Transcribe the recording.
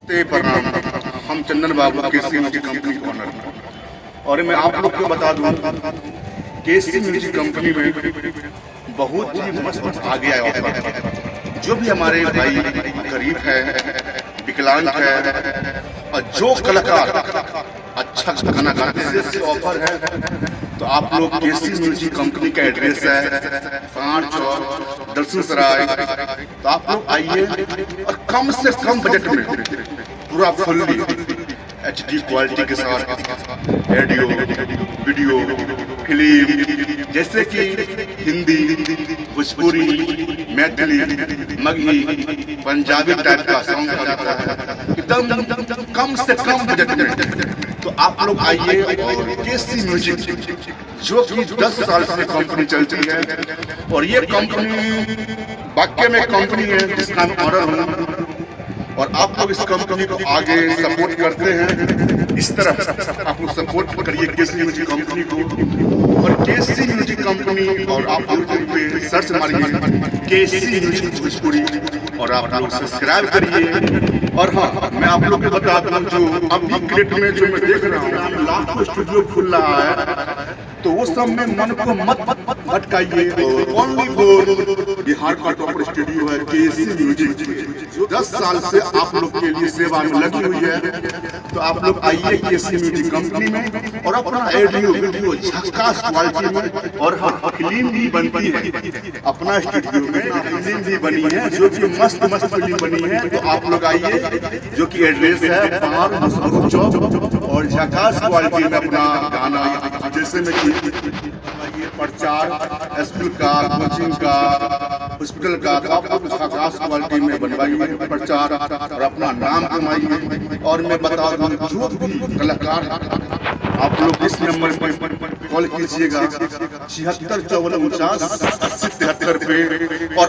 प्रणाम। हम चंदन बाबू KC music company के ओनर हैं और मैं आप लोग को बता दूं केसी म्यूजिक कंपनी में बहुत ही मस्त आ गया है ऑफर। जो भी हमारे भाई गरीब है, विकलांग है और जो कलाकार अच्छा गाना गाते हैं ऑफर है, तो आप लोग केसी म्यूजिक कंपनी का एड्रेस है 5 चौक दर्शन सराय। तो आप लोग आइए और कम से कम बजट में पूरा फुल्ली HD क्वालिटी के साथ ऑडियो वीडियो फिल्म जैसे कि हिंदी, भोजपुरी, मैथिली, मगही, पंजाबी टाइप का सॉन्ग एकदम कम से कम बजट में। तो आप लोग आइए और केसी म्यूजिक जो कि 10 साल से कंपनी चलती है और ये कंपनी वाकई में कंपनी है जिसका मैं ऑनर हूँ और आप लोग इस कंपनी को आगे सपोर्ट करते हैं। इस तरह आप लोग सपोर्ट करिए केसी म्यूजिक कंपनी को और केसी म्यूजिक कंपनी और आप यूट्यूब पे सर्च मारिए केसी म्यूजिक भोजपुरी और आप लोग सब्सक्राइब करिए। और हाँ, मैं आप लोग को बता दूं जो अभी क्रिकेट में जो मैं देख रहा हूँ लाखों स्टूडियो खुल रहा है, तो वो सब में मन को मत भटकाइए। ओनली फॉर बिहार का टॉप स्टूडियो है केसी म्यूजिक, जो 10 साल से आप लोग के लिए सेवा में लगी हुई है। तो आप लोग आइए केसी म्यूजिक कंपनी में और अपना ऑडियो वीडियो झक्कास क्वालिटी में और फिल्म भी बनती है अपना स्टूडियो में, फिल्म भी बनी है जो कि मस्त फिल्म बनी है। तो आप लोग आइए, जो कि एड्रेस है 5 चौक और झक्कास क्वालिटी में अपना गाना जैसे में कि प्रचार स्कूल का, कोचिंग का, हॉस्पिटल का, तो आप लोग झक्कास क्वालिटी में बनवाइए प्रचार और अपना नाम कमाइए। और मैं बता दूं जो भी कलाकार आप लोग इस नंबर पर कॉल कीजिएगा 76 54 49 80 73 पे और